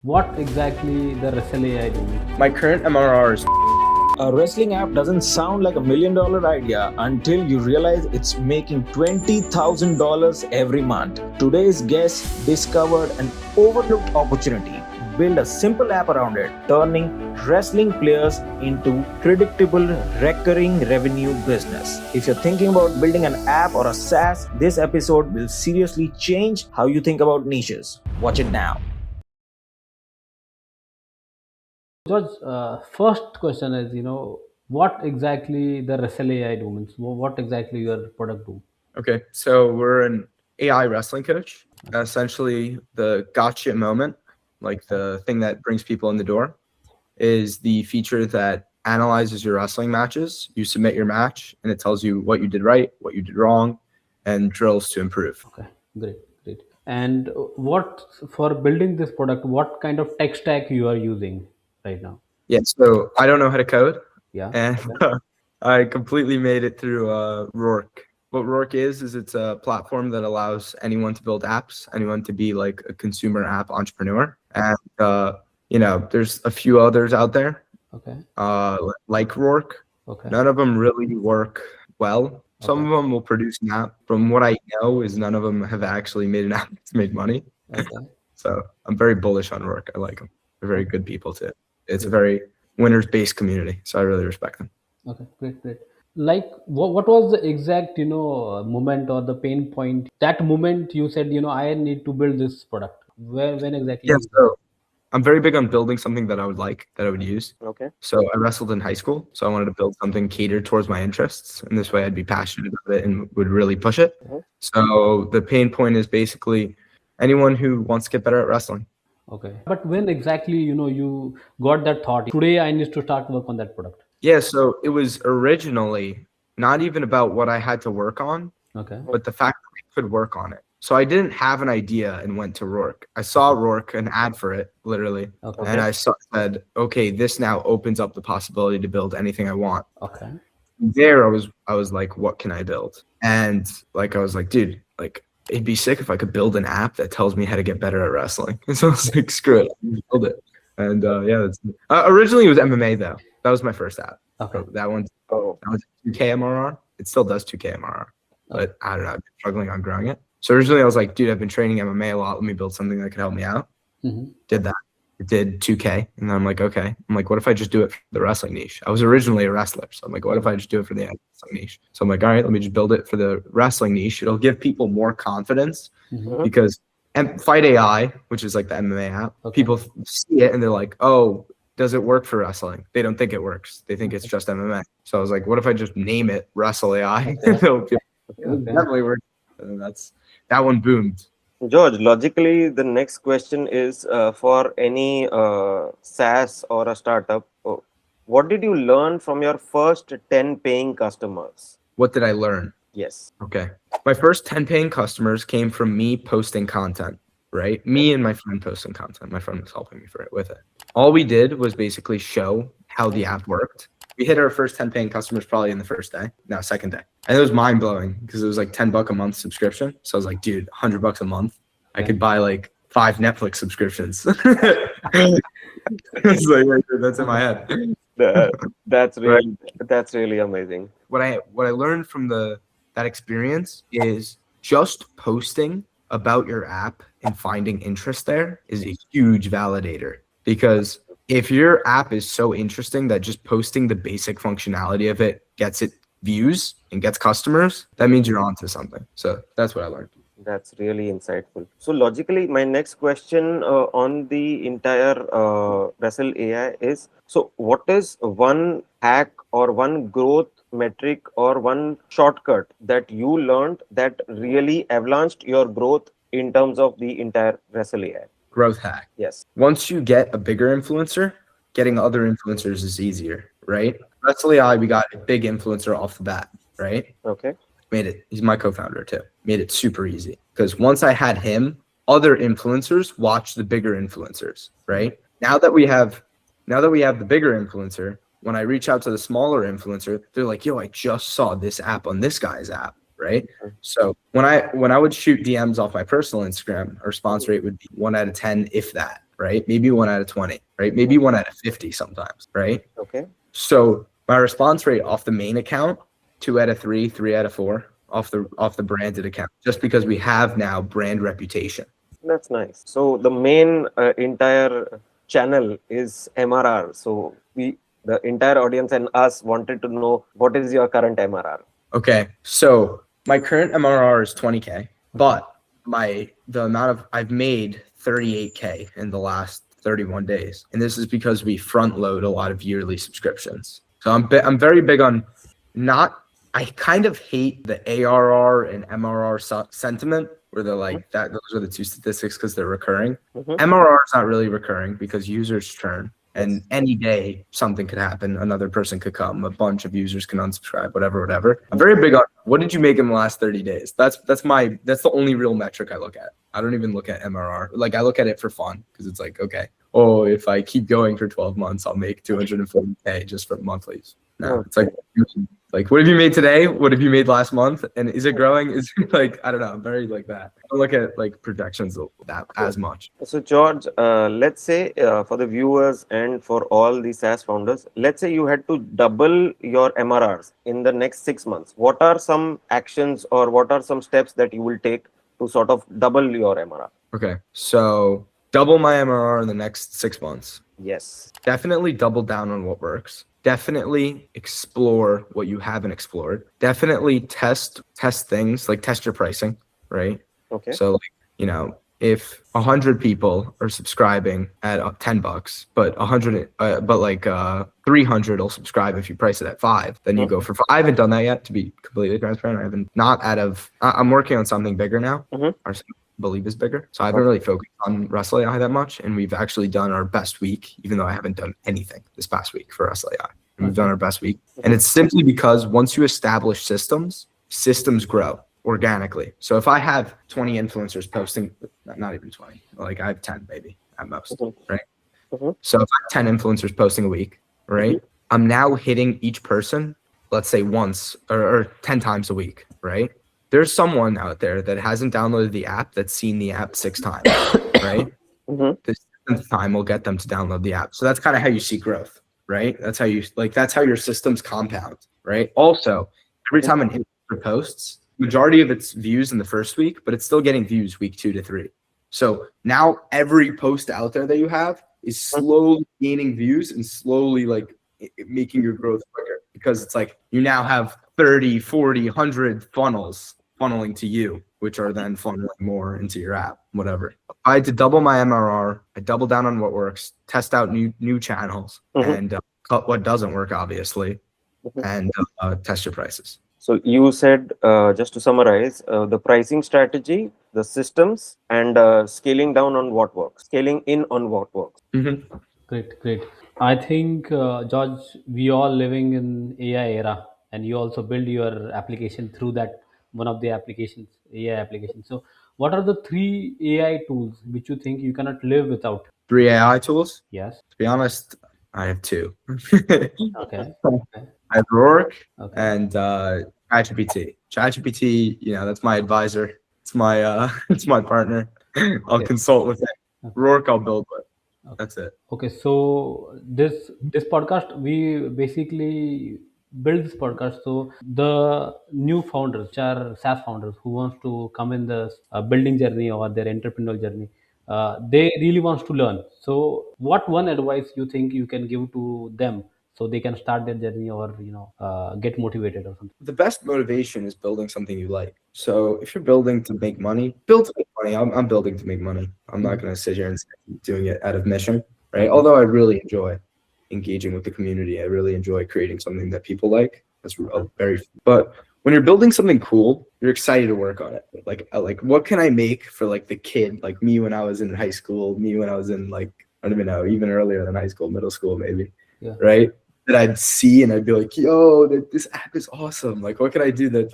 What exactly the Wrestle AI do? My current MRR is A wrestling app doesn't sound like $1 million idea until you realize it's making $20,000 every month. Today's guest discovered an overlooked opportunity. Build a simple app around it, turning wrestling players into predictable recurring revenue business. If you're thinking about building an app or a SaaS, this episode will seriously change how you think about niches. Watch it now. George, first question is, what exactly the Wrestle AI do? Means what exactly your product do? okay. So we're an AI wrestling coach. Essentially, the gotcha moment, like the thing that brings people in the door, is the feature that analyzes your wrestling matches. You submit your match, and it tells you what you did right, what you did wrong, and drills to improve. Okay, great, great. And what for building this product? What kind of tech stack you are using right now? Yeah. So I don't know how to code, Yeah. and I completely made it through Rourke. What Rourke is it's a platform that allows anyone to build apps, anyone to be like a consumer app entrepreneur. And there's a few others out there Okay. like Rourke. Okay. None of them really work well. Some of them will produce an app. From what I know, is none of them have actually made an app to make money. Okay. So I'm very bullish on Rourke. I like them. They're very good people too. It's a very winners-based community, so I really respect them. Okay, great, great. Like, what was the exact, moment or the pain point? That moment you said, I need to build this product. When exactly? Yeah, so I'm very big on building something that I would like, that I would use. Okay. So I wrestled in high school, so I wanted to build something catered towards my interests, and this way I'd be passionate about it and would really push it. So the pain point is basically anyone who wants to get better at wrestling. Okay. But when exactly, you got that thought? Today I need to start work on that product. Yeah, so it was originally not even about what I had to work on, Okay. but the fact that I could work on it. So I didn't have an idea and went to Rourke. I saw Rourke, an ad for it, literally, Okay. and I said, okay, this now opens up the possibility to build anything I want. Okay. There, I was like, what can I build? And like, I was like, dude, like, it'd be sick if I could build an app that tells me how to get better at wrestling. And so I was like, screw it, I'll build it. And originally it was MMA though. That was my first app. Okay. So that was 2K MRR. It still does 2K MRR, but I don't know. I've been struggling on growing it. So originally I was like, dude, I've been training MMA a lot. Let me build something that could help me out. Mm-hmm. Did that. It did 2K. And then I'm like, okay. I'm like, what if I just do it for the wrestling niche? I was originally a wrestler. So I'm like, what if I just do it for the wrestling niche? So I'm like, all right, let me just build it for the wrestling niche. It'll give people more confidence because Fight AI, which is like the MMA app, people see it and they're like, oh, does it work for wrestling? They don't think it works. They think it's just MMA. So I was like, what if I just name it Wrestle AI? It'll definitely work. And that one boomed. George, logically, the next question is for any SaaS or a startup. What did you learn from your first 10 paying customers? What did I learn? Yes. Okay. My first 10 paying customers came from me posting content, right? Me and my friend posting content. My friend was helping me with it. All we did was basically show how the app worked. We hit our first 10 paying customers probably in the first day. No, second day. And it was mind blowing because it was like $10 a month subscription. So I was like, dude, $100 a month. I could buy like 5 Netflix subscriptions. It's like, that's in my head. That's really amazing. What I learned from that experience is just posting about your app and finding interest there is a huge validator, because if your app is so interesting that just posting the basic functionality of it gets it views and gets customers, that means you're onto something. So that's what I learned. That's really insightful. So logically, my next question on the entire Wrestle AI is, so what is one hack or one growth metric or one shortcut that you learned that really avalanched your growth in terms of the entire Wrestle AI? Growth hack. Yes. Once you get a bigger influencer, getting other influencers is easier, right? Wrestle AI, we got a big influencer off the bat, right? Okay. He's my co-founder too. Made it super easy because once I had him, other influencers watch the bigger influencers, right? Now that we have the bigger influencer, when I reach out to the smaller influencer, they're like, yo, I just saw this app on this guy's app, right? So when I would shoot DMs off my personal Instagram, our response rate would be 1 out of 10, if that, right? Maybe 1 out of 20, right? Maybe 1 out of 50 sometimes, right? Okay. So my response rate off the main account, 2 out of 3, 3 out of 4 off the branded account, just because we have now brand reputation. That's nice. So the main entire channel is MRR. So the entire audience and us wanted to know what is your current MRR. Okay, so my current MRR is 20K, but the amount of I've made 38K in the last 31 days, and this is because we front load a lot of yearly subscriptions. So I'm very big on not. I kind of hate the ARR and MRR sentiment where they're like that. Those are the two statistics because they're recurring. MRR is not really recurring because users churn. And any day something could happen. Another person could come. A bunch of users can unsubscribe. Whatever. I'm very big on what did you make in the last 30 days. That's the only real metric I look at. I don't even look at MRR. Like I look at it for fun because it's like okay, oh if I keep going for 12 months, I'll make 240K just for monthlies. No, it's like what have you made today? What have you made last month? And is it growing? Is it like I don't know. I'm very like that. I don't look at like projections that as much. So George, let's say for the viewers and for all the SaaS founders, let's say you had to double your MRRs in the next 6 months. What are some actions or what are some steps that you will take to sort of double your MRR? Okay, so double my MRR in the next 6 months. Yes. Definitely double down on what works. Definitely explore what you haven't explored. Definitely test things like test your pricing, right? Okay. So like, if 100 people are subscribing at $10, but 300 will subscribe if you price it at 5, then you go for 5. I haven't done that yet, to be completely transparent. I'm working on something bigger now. Our believe is bigger. So I haven't really focused on Wrestle AI that much. And we've actually done our best week, even though I haven't done anything this past week for Wrestle AI. And we've done our best week. And it's simply because once you establish systems grow organically. So if I have 20 influencers posting, not even 20, like I have 10 maybe at most, right? So if I have 10 influencers posting a week, right? I'm now hitting each person, let's say once or 10 times a week, right? There's someone out there that hasn't downloaded the app that's seen the app 6 times, right? The 7th time will get them to download the app. So that's kind of how you see growth, right? That's how your systems compound, right? Also, every time an influencer posts, majority of its views in the first week, but it's still getting views week 2 to 3. So now every post out there that you have is slowly gaining views and slowly like making your growth quicker because it's like you now have 30, 40, 100 funnels funneling to you, which are then funneling more into your app, whatever. I had to double my MRR. I double down on what works, test out new channels, and cut what doesn't work, obviously, and test your prices. So you said, just to summarize, the pricing strategy, the systems, and scaling down on what works, scaling in on what works. Great. I think, George, we all living in AI era, and you also build your application through that one of the applications, AI application. So, what are the 3 AI tools which you think you cannot live without? 3 AI tools? Yes. To be honest, I have 2. Okay. I have Rourke Okay. and ChatGPT. ChatGPT, that's my advisor. It's my it's my partner. I'll consult with it. Rourke, I'll build with. That's it. Okay, so this podcast, we basically build this podcast so the new founders, which are SaaS founders who wants to come in the building journey or their entrepreneurial journey, they really wants to learn. So, what one advice you think you can give to them so they can start their journey or get motivated or something? The best motivation is building something you like. So if you're building to make money, build to make money. I'm building to make money. I'm not going to sit here and say I'm doing it out of mission, right? Although I really enjoy engaging with the community. I really enjoy creating something that people like. But when you're building something cool, you're excited to work on it. Like what can I make for like the kid, like me when I was in high school, me when I was in like, I don't even know, even earlier than high school, middle school, maybe. Yeah. Right. That I'd see and I'd be like, yo, this app is awesome. Like, what can I do that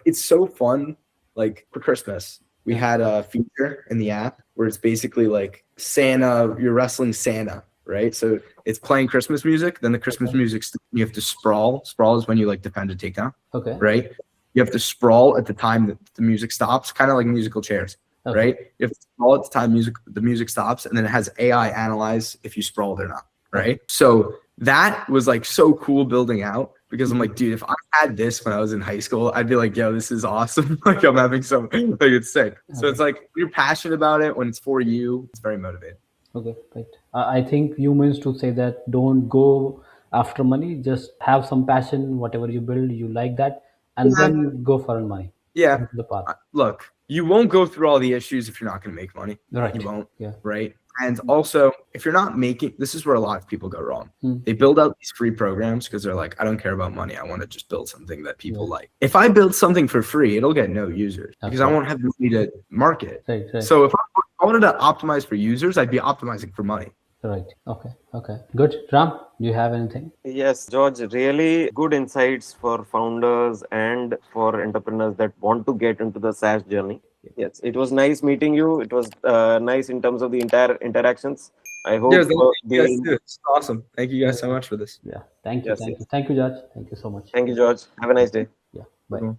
it's so fun. Like for Christmas, we had a feature in the app where it's basically like Santa, you're wrestling Santa, right? So it's playing Christmas music, then the Christmas music, you have to sprawl. Sprawl is when you like defend a takedown. Okay. Right? You have to sprawl at the time that the music stops, kind of like musical chairs. Okay. right? You have to scroll at the time the music stops, and then it has AI analyze if you scrolled or not, right? So that was like so cool building out, because I'm like, dude, if I had this when I was in high school, I'd be like, yo, this is awesome. Like I'm having some, like it's sick. So it's like you're passionate about it when it's for you. It's very motivating. Okay, right. I think you means to say that don't go after money. Just have some passion. Whatever you build, you like that, and Yeah. then go for money. Yeah. That's the path. Look, you won't go through all the issues if you're not going to make money. Right. You won't. Yeah. Right. And also, if you're not making, this is where a lot of people go wrong. Hmm. They build out these free programs because they're like, I don't care about money. I want to just build something that people Yeah. like. If I build something for free, it'll get no users because I right. won't have money to market. Right. Right. So if I wanted to optimize for users, I'd be optimizing for money. Right. Okay. Okay. Good. Ram, do you have anything? Yes, George, really good insights for founders and for entrepreneurs that want to get into the SaaS journey. Yes, it was nice meeting you. It was nice in terms of the entire interactions. I hope Yeah, thank you guys the too. It's awesome. Thank you guys so much for this. Yeah. Thank you. yes, Thank yes. you. Thank you, Judge. Thank you so much. Thank you, George. Have a nice day. Yeah. Bye.